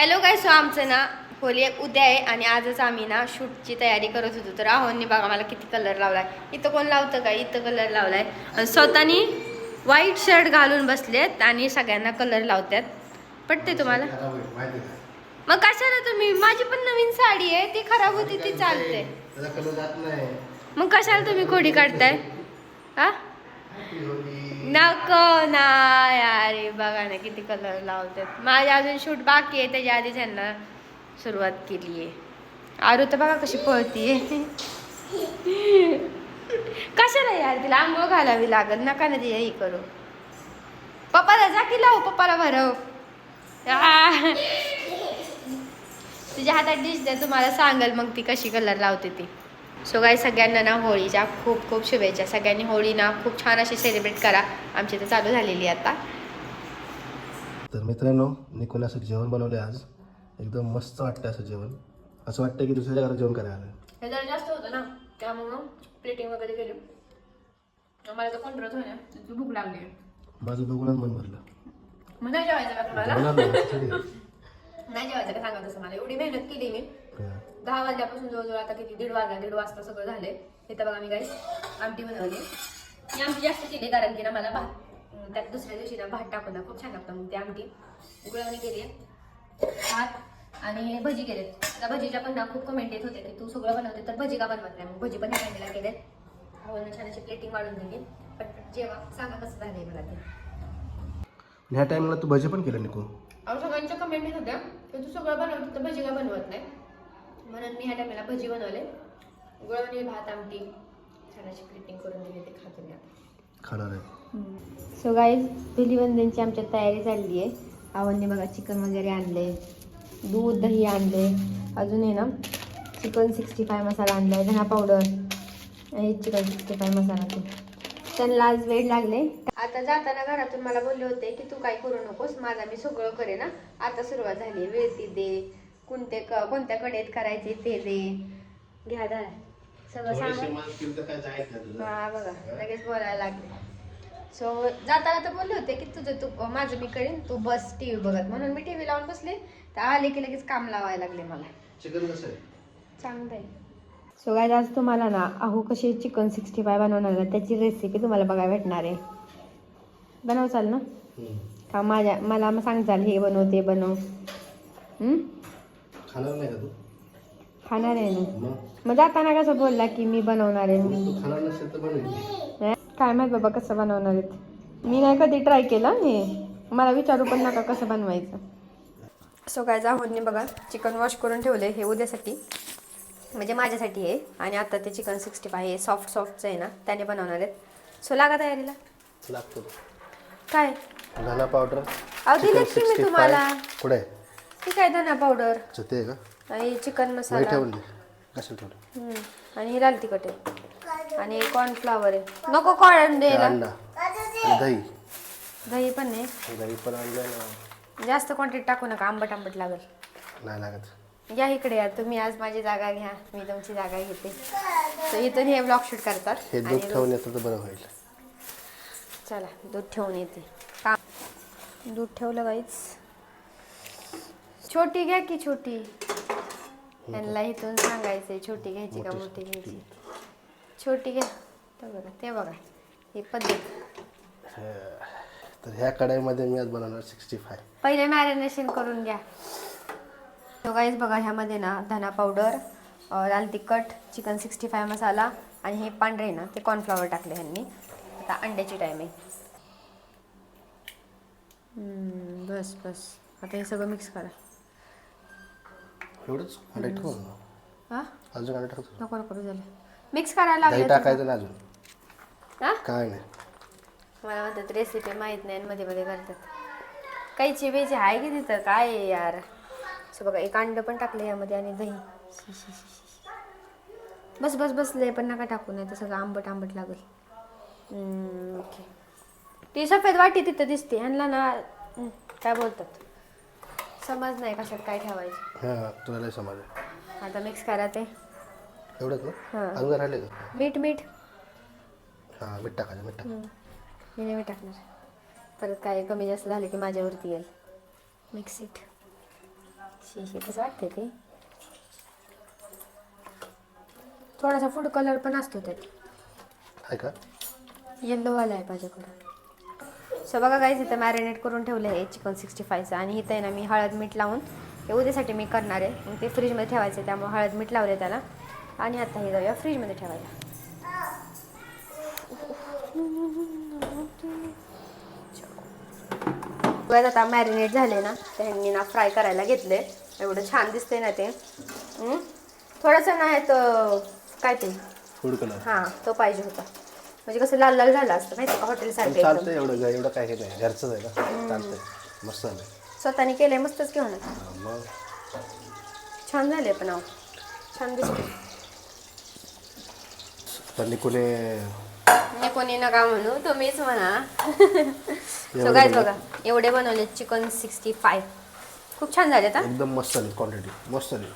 Hello काय so आमचं ना होली उद्या आहे आणि आजच आम्ही ना शूटची तयारी करत होतो. तर राहुलनी बघा मला किती कलर लावलाय. इथं कोण लावतं का? इथं कलर लावलाय आणि स्वतःनी व्हाईट शर्ट घालून बसलेत आणि सगळ्यांना कलर लावतात. पटते तुम्हाला? मग कशाला तुम्ही? माझी पण नवीन साडी आहे, ती खराब होती ती चालते. मग कशाला तुम्ही खोडी काढताय? हा नको ना यार, बघा ना किती कलर लावतात. माझ्या अजून शूट बाकी आहे, त्याच्या आधी त्यांना सुरुवात केली आहे. आरू तर बघा कशी पळतीये. कशाला यार, तिला आंघोळ घालावी लागत. नका ना ती हे करू. पप्पाला जा की लावू, पप्पाला भरव. तुझ्या हातात डिश द्या, तुम्हाला सांगल मग ती कशी कलर लावते ती. सो गाई सगळ्यांना ना होळीच्या खूप खूप शुभेच्छा. सगळ्यांनी होळी ना खूप छान अशी सेलिब्रेट करा. आमची तर चालू झालेली आता. तर मित्रांनो, निकोला असं जेवण बनवले आज. एकदम मस्त वाटतं असं जेवण. असं वाटतं की दुसऱ्या घरात जेवण करायला आलं. हे जरा जास्त होतं ना, त्यामुळं प्लेटिंग वगैरे केली. मला तर कंट्रोल होण्या तुझी भूक लागली. माझं बघूनच मन भरलं. मग नाही जेवायचं का तुम्हाला? नाही जेवायचं का सांगा तसं. मला एवढी मेहनत केली मी. 10 वाजल्यापासून जवळजवळ आता किती 1:30 वाजता सगळं झालंय. इथं बघा मी काही आमटी बनवली. मी आमटी जास्त केली कारण की ना मला भात त्यात दुसऱ्या दिवशी ना भात टाकून ना खूप छान लागतं. मग ती आमटी गुळवणी केली, भात आणि भजी केलेत. आता भजीच्या पण ना खूप कमेंट येत होते की तू सगळं बनवते तर भजी का बनवत नाही. मग भजी पण ह्या टायमेला केलेत. आवडून छान अशी प्लेटिंग वाढून दिली. पटपट जेव्हा सांगा कसं झालंय मला ते. ह्या टाइमला तू भजी पण केलं निको? अहो सगळ्यांच्या कमेंट येत होत्या की तू सगळं बनवते तर भजी का बनवत नाही. म्हणून मी ह्या टायमेला भजी बनवले. गुळवणी, भात, आमटी छान अशी प्लेटिंग करून दिली. ते खातो मी आता. खाणार आहे. सो गाईज, धुलीवंदनची आमच्या तयारी झाली आहे. आवडने बघा चिकन वगैरे आणले, दूध दही आणले, अजून आहे ना चिकन 65 मसाला आणला आहे, धना पावडर आणि चिकन 65 मसाला. तो त्यांना आज वेळ लागले. आता जाताना घरातून मला बोलले होते की तू काय करू नकोस, माझा मी सगळं करेन ना. आता सुरुवात झाली. वेळती दे, कोणत्या कडेत करायचे ते दे, घ्या धरा सगळं सांगा. हा बघा लगेच बोलायला लागले. सो जाताना तर बोलले होते की तुझं तू माझं मी करीन, तू बस टीव्ही बघत. म्हणून मी टीव्ही लावून बसले तर आले की लगेच काम लावायला लागले मला. चिकन कसं आहे? चांगलं आहे. सो गाईज, आज तुम्हाला ना अहो कशी चिकन 65 बनवणार आहे त्याची रेसिपी तुम्हाला बघायला भेटणार आहे. बनवचाल ना का? मला सांगचाल हे बनव ते बनव. खाणार नाही का तू? खाणार आहे ना. मग जाताना कसं बोलला की मी बनवणार आहे. तू खाणार नसेल तर बनव. काय माहित बाबा कसं बनवणार आहेत. मी नाही कधी ट्राय केलं. मी मला विचारू पण नका कसं बनवायचं. सो काय जाऊन बघा चिकन वॉश करून ठेवले हे उद्यासाठी, म्हणजे माझ्यासाठी आहे. आणि आता ते चिकन 65 आहे सॉफ्टचं आहे ना, त्याने बनवणार आहेत. सो लागा तयारीला. लागतो काय धना पावडर. अहो दिलेत की मी तुम्हाला. कुठे? ठीक आहे, धना पावडर ते का? आणि चिकन मसाला ठेवून दे. कशाला ठेवलं? आणि ही लाल तिखट आहे आणि कॉर्नफ्लावर आहे. नको कॉर्न द्यायला. दही. दही पण नाही. दही पण आणलं ना. जास्त क्वांटिटी टाकू नका, आंबट लागेल. नाही लागत. या इकडे या तुम्ही. आज माझी जागा घ्या, मी तुमची जागा घेते. तर इथून हे ब्लॉग शूट करतात. हे दूध ठेवून येतं तर बरं होईल. चला दूध ठेवून येते. का दूध ठेवलं गाईच. छोटी घ्या की छोटी. त्यांना इथून सांगायचंय छोटी घ्यायची का मोठी घ्यायची. छोटी घ्या. ते बघा ही पद्धत. तर ह्या कढाईमध्ये मी आज बनवणार 65. पहिले मॅरिनेशन करून घ्या. तो गाईज बघा ह्यामध्ये ना धना पावडर, लाल तिखट, चिकन 65 मसाला आणि हे पांढरे ना ते कॉर्नफ्लॉवर टाकले ह्यांनी. आता अंड्याची टाईम आहे. बस बस आता हे सगळं मिक्स करा. एवढंच अंडे ठेवू. हां अजून अंडे ठेवतो. नको नको झालं. मिक्स करायला दही लागलं. टाकायचं ना अजून. हां काय नाही. मला म्हणतात रेसिपी माहीत नाही, मध्ये मध्ये करतात. काहीची बेची आहे की तिथं काय आहे यार. असं बघा एक अंड पण टाकलं यामध्ये आणि दही. बस बस बसले पण नका टाकू, नाही तर सगळं आंबट लागेल. ओके. ती सफेद वाटी तिथं दिसते. ह्यांना ना काय बोलतात समज नाही कशात काय ठेवायचं. हां तुला लय समज आहे. आता मिक्स करा ते. एवढंच ना? हां अजून राहिले का? मीठ. हां मीठ टाकायचं. मीठ टाक. मी नाही टाकणार. परत काय कमी जास्त झालं की माझ्यावरती येईल. Mix it. शी कसं वाटते ते. थोडासा फूड कलर पण असतो त्यात. आहे का? येल्लोवाला आहे माझ्याकडं. सो बघा गाईज इथं मॅरिनेट करून ठेवलं आहे चिकन 65चं. आणि इथं आहे ना मी हळद मीठ लावून हे उद्यासाठी मी करणार आहे. मग ते फ्रीजमध्ये ठेवायचं आहे, त्यामुळे हळद मीठ लावले त्याला. आणि आता हे जाऊया फ्रीजमध्ये ठेवायला. आता मॅरिनेट झाले ना, त्यांनी ना फ्राय करायला घेतले. एवढं छान दिसते ना ते. थोडंसं नाही तर काय ते फूड कलर, हां तो पाहिजे होता. म्हणजे कसं लाल लाल झालं असतं माहिती का, हॉटेलसारखं. चालतंय. एवढं काय हे नाही, घरचंच आहे का? चालतंय, मस्त झालं. स्वतःने केलंय, मस्तच घेऊन मग छान झाले. पण छान दिसते. पण कोणी कोणी नका म्हणू, तुम्हीच म्हणा. सो गाईज बघा एवढे बनवले चिकन 65. खूप छान झाले. आता एकदम मस्त झाली, क्वांटिटी मस्त झाली,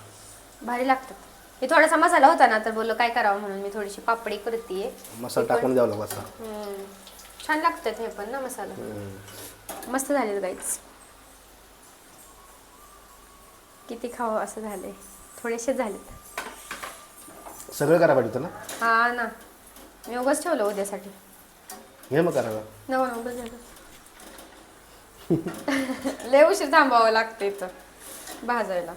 भारी लागतात. हे थोडासा मसाला होता ना, तर बोललो काय करावं म्हणून मी थोडीशी पापडी करते. मसाला टाकून द्यावं लागला. छान लागतात हे पण ना मसाला. मस्त झाले गाईज. किती खावं असं झालंय. थोडेसे झालेत. सगळं करा पाहिजे होतं ना. हा ना, मी उगाच ठेवलं उद्यासाठी. हे मग करायला नको नको झालं. लय उशीर थांबावं लागतं इथं भाजायला.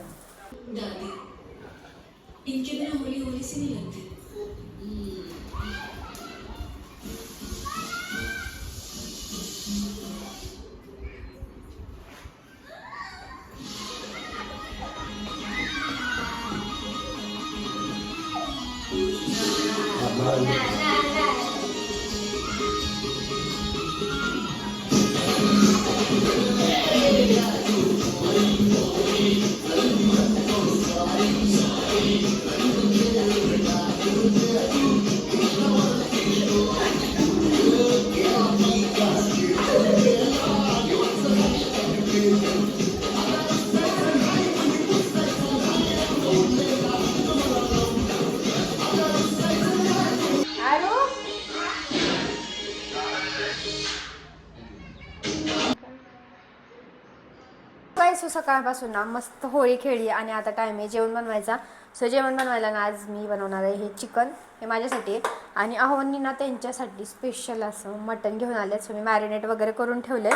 सो सकाळपासून ना मस्त होळी खेळली आणि आता टाईम आहे जेवण बनवायचा. सो जेवण बनवायला ना आज मी बनवणार आहे हे चिकन. हे माझ्यासाठी आहे. आणि अहोंनी ना त्यांच्यासाठी स्पेशल असं मटण घेऊन आले. सो मी मॅरिनेट वगैरे करून ठेवले.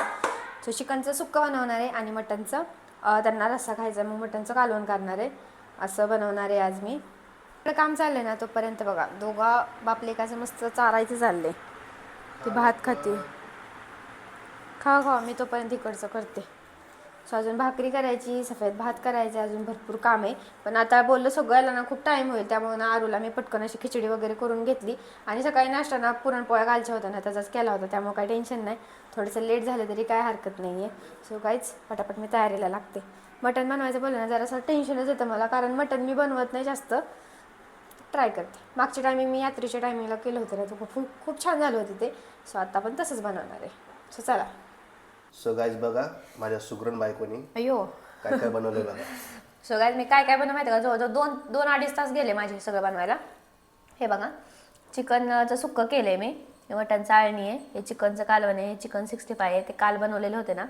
सो चिकनचं सुक्कं बनवणार आहे आणि मटणचं त्यांना रस्सा खायचा, मग मटणचं कालवण करणार आहे. असं बनवणार आहे आज मी. इकडे काम चाललं आहे ना, तोपर्यंत बघा दोघा बापलेकाचं मस्त चारायचं चाललं आहे. ते भात खाते. खा मी तोपर्यंत इकडचं करते. सो अजून भाकरी करायची, सफेद भात करायचा, अजून भरपूर काम आहे. पण आता बोललं सगळ्याला ना खूप टाईम होईल, त्यामुळे ना आरूला मी पटकन अशी खिचडी वगैरे करून घेतली. आणि सकाळी नाश्ता पुरणपोळ्या घालच्या होत्या ना, त्याचाच केला होता, त्यामुळे काही टेन्शन नाही. थोडंसं लेट झालं तरी काय हरकत नाही आहे. सो काहीच पटापट मी तयारीला लागते. मटण बनवायचं बोललं ना जरासं टेन्शनच येतं मला, कारण मटण मी बनवत नाही जास्त. ट्राय करते. मागच्या टायमिंग मी यात्रेच्या टायमिंगला केलं होतं ना, तो खूप छान झालं होतं ते. सो आता पण तसंच बनवणार आहे. सो चला. सो गाईज बघा माझ्या सुगरण बायकोनी अयो काय काय बनवलं बघा. सो गाईज मी काय काय बनवलं माहिती का, जवळजवळ 2-2.5 तास गेले माझे सगळं बनवायला. हे बघा चिकनचं सुक्कं केलं आहे मी. हे मटण चाळणी आहे, हे चिकनचं कालवण आहे, हे चिकन 65 आहे, ते काल बनवलेले होते ना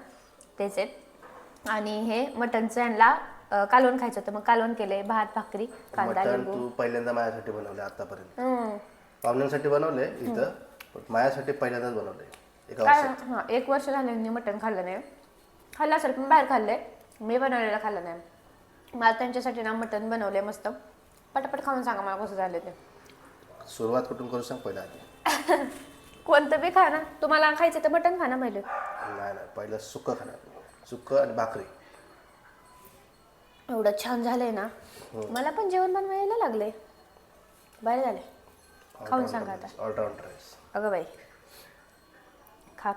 तेच आहेत. आणि हे मटणचं यांना कालवण खायचं होतं, मग कालवण केले. भात भाकरी कांदा लिंबू. तू पहिल्यांदा माझ्यासाठी बनवले आतापर्यंत. पाहुण्यांसाठी बनवले इथं, पण माझ्यासाठी पहिल्यांदाच बनवले. काय 1 वर्ष झाले मी मटण खाल्लं नाही. खाल्लं असेल पण बाहेर खाल्लंय, मी बनवलेलं खाल्लं नाही. मला त्यांच्यासाठी ना मटण बनवले मस्त. पटापट खाऊन सांगा मला कसं झालं ते. सुरुवात कुठून करू सांग पहिला आधी. कोणतं बी खा ना, तुम्हाला खायचं तर मटण खा ना पहिले. नाही पहिलं सुक्कं खाणार, सुक्कं आणि भाकरी. एवढं छान झालंय ना, मला पण जेवण बनवायला लागले. बरं झाले. खाऊन सांगा आता. ऑलराऊंडर आहेस अगं बाई खा.